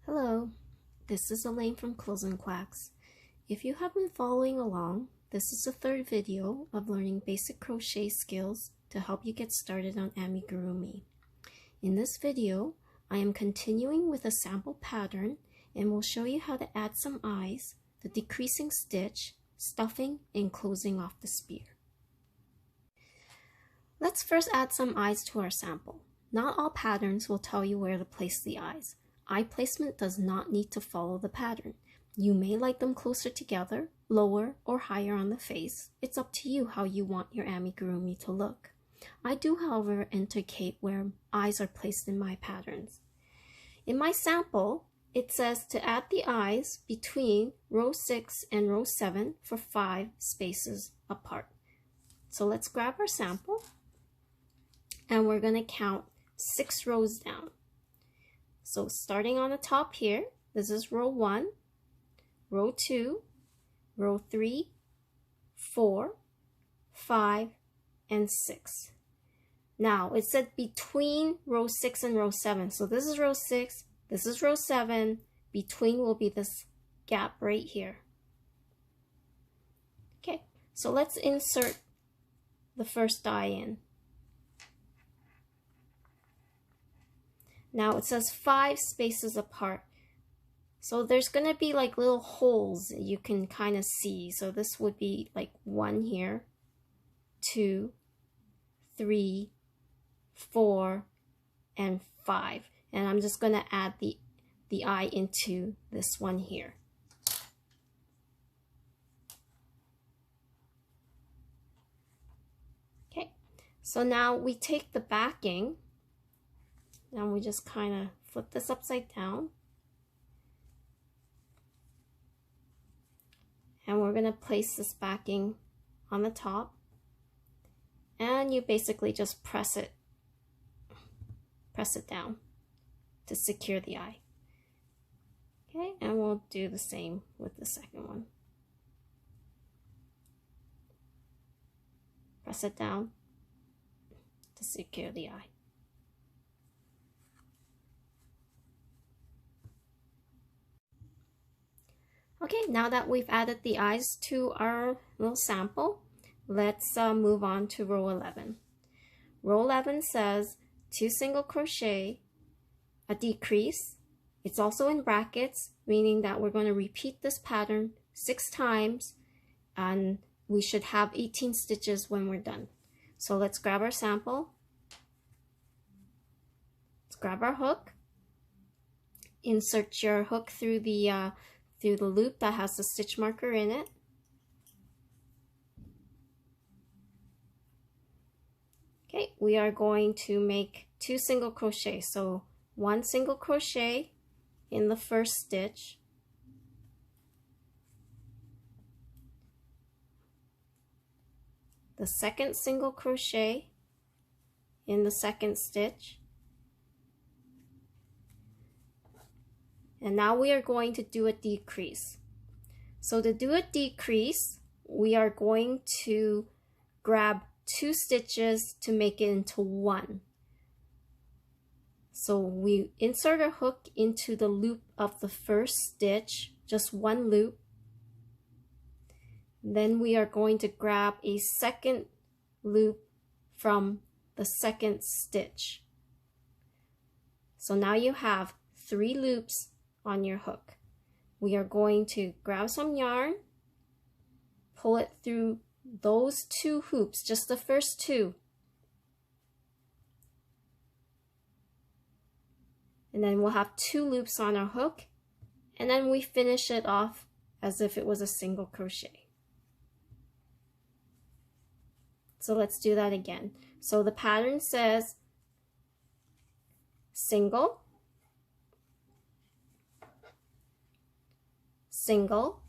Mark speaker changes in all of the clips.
Speaker 1: Hello, this is Elaine from Quills and Quacks. If you have been following along, this is the third video of learning basic crochet skills to help you get started on amigurumi. In this video, I am continuing with a sample pattern and will show you how to add some eyes, the decreasing stitch, stuffing, and closing off the spear. Let's first add some eyes to our sample. Not all patterns will tell you where to place the eyes. Eye placement does not need to follow the pattern. You may like them closer together, lower, or higher on the face. It's up to you how you want your amigurumi to look. I do, however, indicate where eyes are placed in my patterns. In my sample, it says to add the eyes between row 6 and row 7 for 5 spaces apart. So let's grab our sample, and we're going to count 6 rows down. So starting on the top here, this is row 1, row 2, row 3, 4, 5, and 6. Now it said between row 6 and row 7. So this is row 6, this is row 7. Between will be this gap right here. Okay, so let's insert the first eye in. Now it says 5 spaces apart. So there's going to be like little holes that you can kind of see. So this would be like 1 here, 2, 3, 4, and 5. And I'm just going to add the eye into this one here. Okay, so now we take the backing. And we just kind of flip this upside down. And we're going to place this backing on the top. And you basically just press it down to secure the eye. Okay, and we'll do the same with the second one. Press it down to secure the eye. Okay, now that we've added the eyes to our little sample, let's move on to row 11. Row 11 says 2 single crochet, a decrease. It's also in brackets, meaning that we're going to repeat this pattern 6 times, and we should have 18 stitches when we're done. So let's grab our sample. Let's grab our hook. Insert your hook through the loop that has the stitch marker in it. Okay, we are going to make 2 single crochet. So 1 single crochet in the first stitch. The second single crochet in the second stitch. And now we are going to do a decrease. So to do a decrease, we are going to grab 2 stitches to make it into 1. So we insert our hook into the loop of the first stitch, just 1 loop. Then we are going to grab a second loop from the second stitch. So now you have 3 loops on your hook. We are going to grab some yarn, pull it through those 2 hoops, just the first 2. And then we'll have 2 loops on our hook, and then we finish it off as if it was a single crochet. So let's do that again. So the pattern says single, single,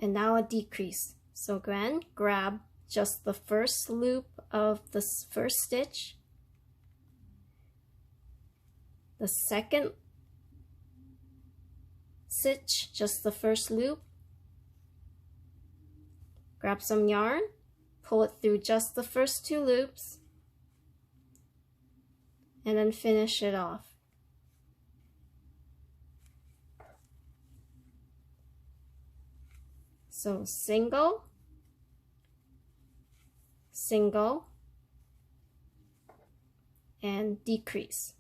Speaker 1: and now a decrease. So again, grab just the first loop of the first stitch, the second stitch, just the first loop, grab some yarn, pull it through just the first 2 loops, and then finish it off. So single, single, and decrease.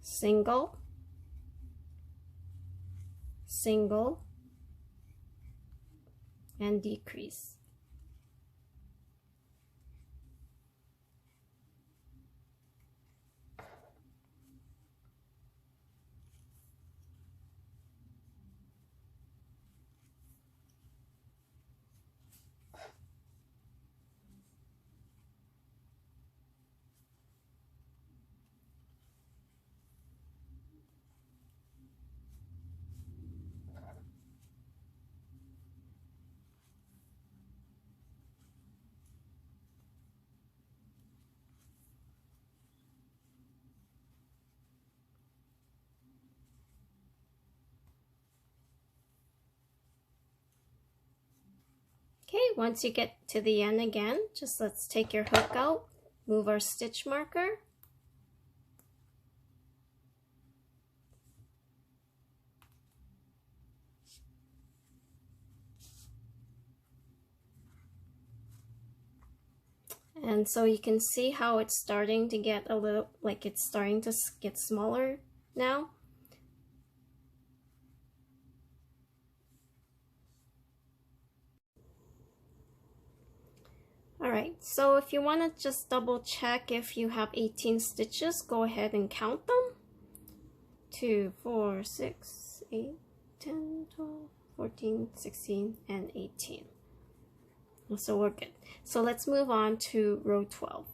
Speaker 1: Single, single, and decrease. Okay, once you get to the end again, just let's take your hook out, move our stitch marker, and so you can see how it's starting to get a little, like it's starting to get smaller now. Alright, so if you want to just double check if you have 18 stitches, go ahead and count them. 2, 4, 6, 8, 10, 12, 14, 16, and 18. So we're good. So let's move on to row 12.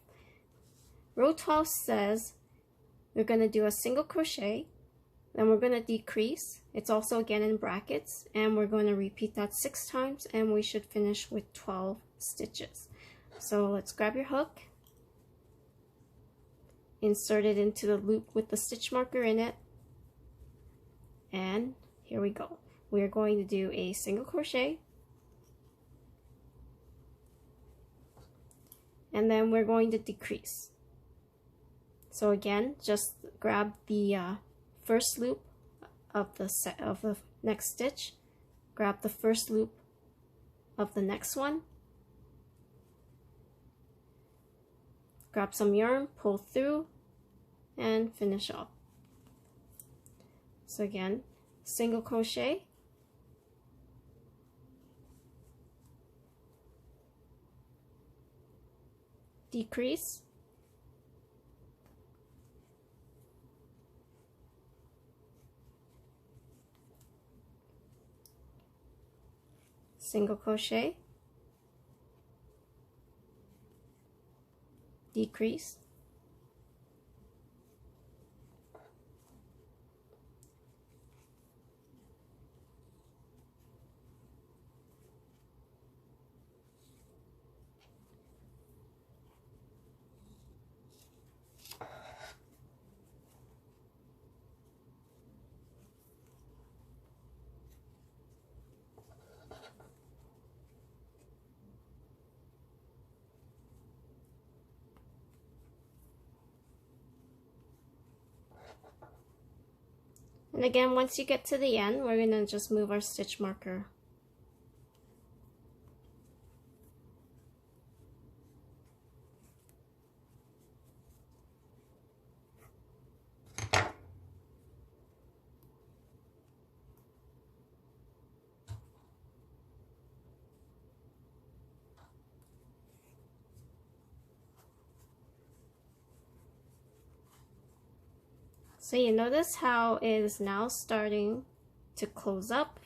Speaker 1: Row 12 says we're going to do a single crochet, then we're going to decrease. It's also again in brackets, and we're going to repeat that 6 times, and we should finish with 12 stitches. So let's grab your hook, insert it into the loop with the stitch marker in it, and here we go. We are going to do a single crochet, and then we're going to decrease. So again, just grab the first loop of the next stitch, grab the first loop of the next one, grab some yarn, pull through, and finish off. So again, single crochet, decrease, single crochet, decrease, and again, once you get to the end, we're going to just move our stitch marker. So you notice how it is now starting to close up.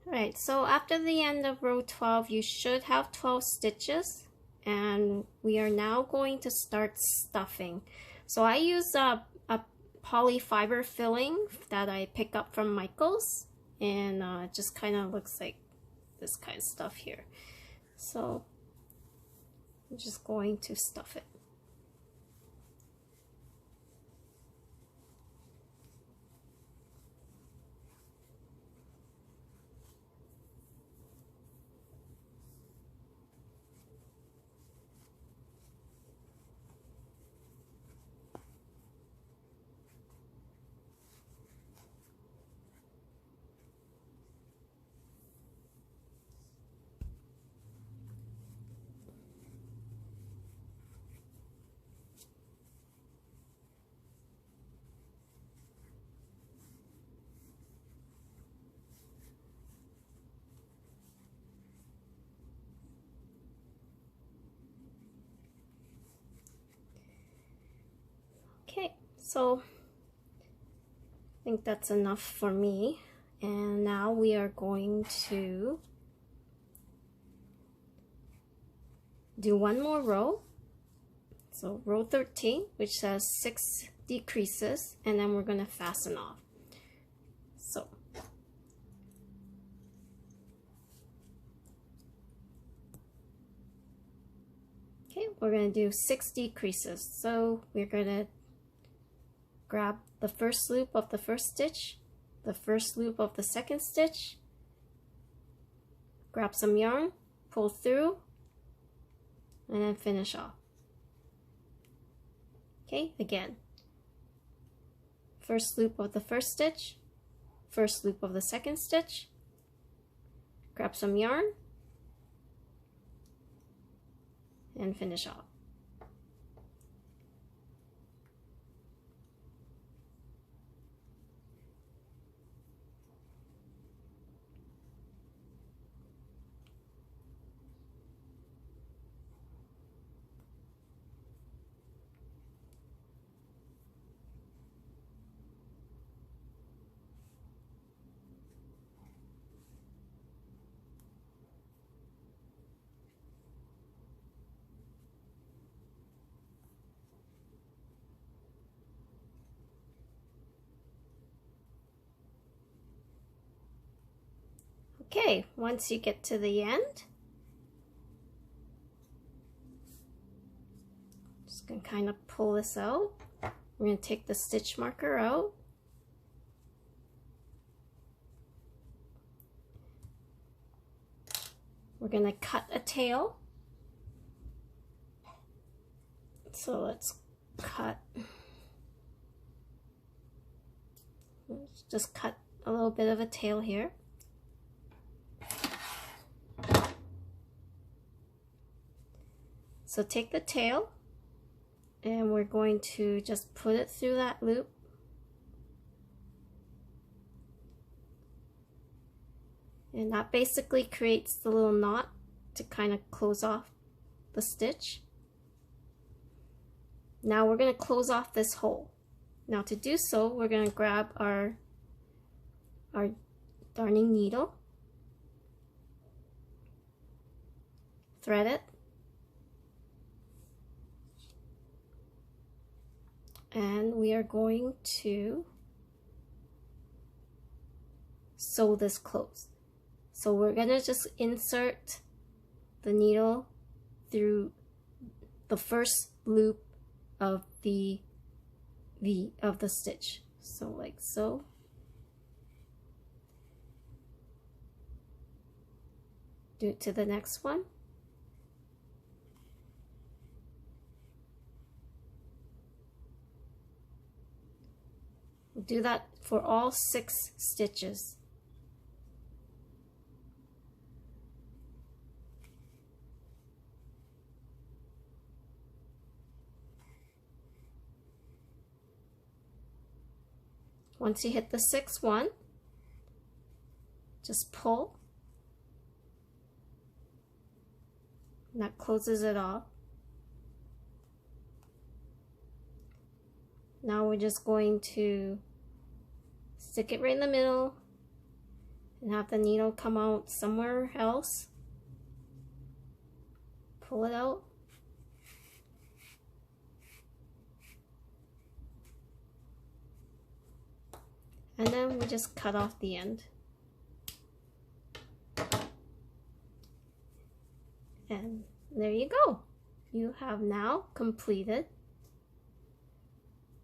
Speaker 1: Alright, so after the end of row 12, you should have 12 stitches, and we are now going to start stuffing. So I use a poly fiber filling that I pick up from Michael's, and it just kind of looks like this kind of stuff here. So I'm just going to stuff it. Okay, so I think that's enough for me. And now we are going to do one more row. So row 13, which says 6 decreases, and then we're going to fasten off. So okay, we're going to do 6 decreases. So we're going to grab the first loop of the first stitch, the first loop of the second stitch, grab some yarn, pull through, and then finish off. Okay, again, first loop of the first stitch, first loop of the second stitch, grab some yarn, and finish off. Okay, once you get to the end, just gonna kind of pull this out. We're gonna take the stitch marker out. We're gonna cut a tail. So let's just cut a little bit of a tail here. So take the tail and we're going to just put it through that loop. And that basically creates the little knot to kind of close off the stitch. Now we're going to close off this hole. Now to do so, we're going to grab our darning needle, thread it, and we are going to sew this closed. So we're going to just insert the needle through the first loop of the stitch. So like so. Do it to the next one. We'll do that for all 6 stitches. Once you hit the 6th one, just pull. And that closes it off. Now we're just going to stick it right in the middle and have the needle come out somewhere else. Pull it out. And then we just cut off the end. And there you go. You have now completed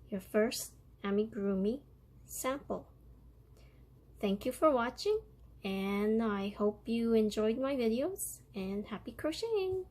Speaker 1: your first amigurumi sample. Thank you for watching, and I hope you enjoyed my videos, and happy crocheting!